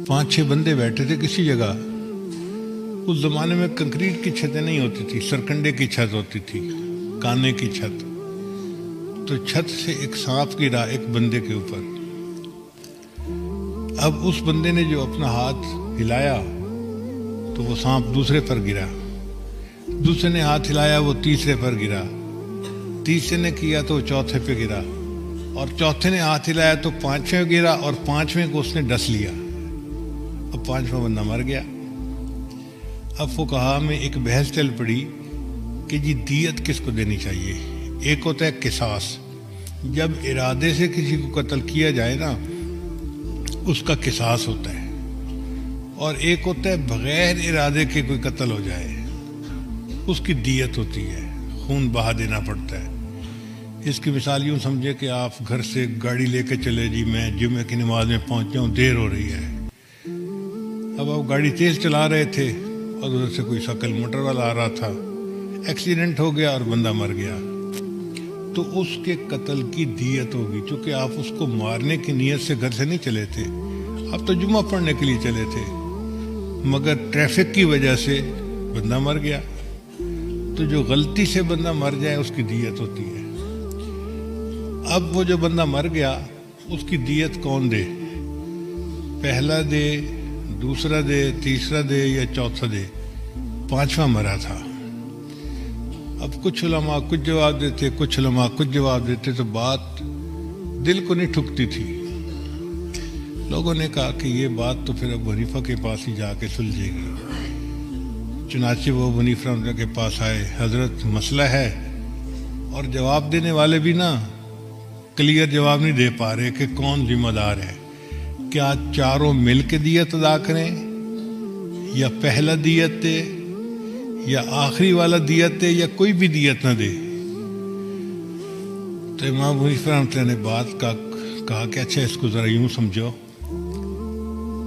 5-6 بندے بیٹھے تھے کسی جگہ. اس زمانے میں کنکریٹ کی چھتیں نہیں ہوتی تھی، سرکنڈے کی چھت ہوتی تھی، کانے کی چھت. تو چھت سے ایک سانپ گرا ایک بندے کے اوپر. اب اس بندے نے جو اپنا ہاتھ ہلایا تو وہ سانپ دوسرے پر گرا، دوسرے نے ہاتھ ہلایا وہ تیسرے پر گرا، تیسرے نے کیا تو وہ چوتھے پہ گرا، اور چوتھے نے ہاتھ ہلایا تو 5ویں گرا، اور 5ویں کو اس نے ڈس لیا. اب 5واں بندہ مر گیا. اب فقہا میں ایک بحث چل پڑی کہ جی دیت کس کو دینی چاہیے. ایک ہوتا ہے قصاص، جب ارادے سے کسی کو قتل کیا جائے نا اس کا قصاص ہوتا ہے، اور ایک ہوتا ہے بغیر ارادے کے کوئی قتل ہو جائے اس کی دیت ہوتی ہے، خون بہا دینا پڑتا ہے. اس کی مثال یوں سمجھے کہ آپ گھر سے گاڑی لے کے چلے، جی میں جمعہ کی نماز میں پہنچ جاؤں، دیر ہو رہی ہے. اب آپ گاڑی تیز چلا رہے تھے اور ادھر سے کوئی شکل موٹر والا آ رہا تھا، ایکسیڈنٹ ہو گیا اور بندہ مر گیا، تو اس کے قتل کی دیت ہوگی. چونکہ آپ اس کو مارنے کی نیت سے گھر سے نہیں چلے تھے، آپ تو جمعہ پڑھنے کے لیے چلے تھے، مگر ٹریفک کی وجہ سے بندہ مر گیا. تو جو غلطی سے بندہ مر جائے اس کی دیت ہوتی ہے. اب وہ جو بندہ مر گیا اس کی دیت کون دے؟ پہلا دے، دوسرا دے، تیسرا دے یا چوتھا دے؟ 5واں مرا تھا. اب کچھ علماء کچھ جواب دیتے، کچھ علماء کچھ جواب دیتے، تو بات دل کو نہیں ٹھکتی تھی. لوگوں نے کہا کہ یہ بات تو پھر ابو حنیفہ کے پاس ہی جا کے سلجھے گی. چنانچہ وہ ابو حنیفہ رحمۃ اللہ کے پاس آئے، حضرت مسئلہ ہے، اور جواب دینے والے بھی نا کلیئر جواب نہیں دے پا رہے کہ کون ذمہ دار ہے. کیا چاروں مل کے دیت ادا کریں، یا پہلا دیت دے، یا آخری والا دیت دے، یا کوئی بھی دیت نہ دے؟ تو امام ابو حنیفہ رحمۃ اللہ نے بات کا کہا کہ اچھا اس کو ذرا یوں سمجھو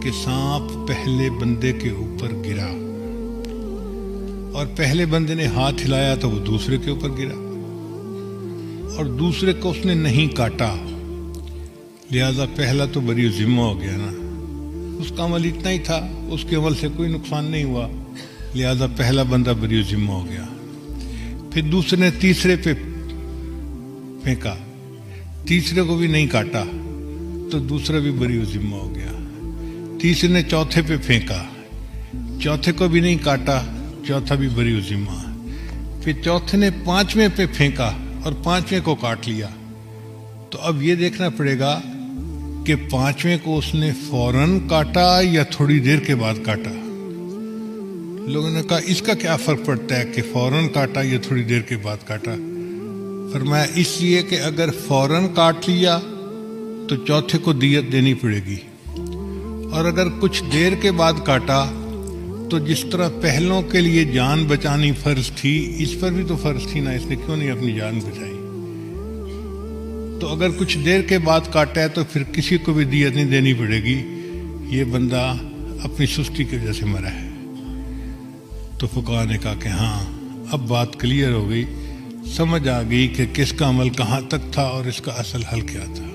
کہ سانپ پہلے بندے کے اوپر گرا، اور پہلے بندے نے ہاتھ ہلایا تو وہ دوسرے کے اوپر گرا، اور دوسرے کو اس نے نہیں کاٹا، لہذا پہلا تو بری ذمہ ہو گیا نا. اس کا عمل اتنا ہی تھا، اس کے عمل سے کوئی نقصان نہیں ہوا، لہذا پہلا بندہ بری ذمہ ہو گیا. پھر دوسرے نے تیسرے پہ پھینکا، تیسرے کو بھی نہیں کاٹا تو دوسرا بھی بری ذمہ ہو گیا. تیسرے نے چوتھے پہ پھینکا، چوتھے کو بھی نہیں کاٹا، چوتھا بھی بری ذمہ. پھر چوتھے نے 5ویں پہ پھینکا اور 5ویں کو کاٹ لیا. تو اب یہ دیکھنا پڑے گا کہ 5ویں کو اس نے فوراً کاٹا یا تھوڑی دیر کے بعد کاٹا. لوگوں نے کہا اس کا کیا فرق پڑتا ہے کہ فوراً کاٹا یا تھوڑی دیر کے بعد کاٹا؟ فرمایا اس لیے کہ اگر فوراً کاٹ لیا تو چوتھے کو دیت دینی پڑے گی، اور اگر کچھ دیر کے بعد کاٹا تو جس طرح پہلوں کے لیے جان بچانی فرض تھی اس پر بھی تو فرض تھی نا، اس نے کیوں نہیں اپنی جان بچائی؟ تو اگر کچھ دیر کے بعد کاٹا ہے تو پھر کسی کو بھی دیت نہیں دینی پڑے گی، یہ بندہ اپنی سستی کی وجہ سے مرا ہے. تو فقہا نے کہا کہ ہاں اب بات کلیئر ہو گئی، سمجھ آ گئی کہ کس کا عمل کہاں تک تھا اور اس کا اصل حل کیا تھا.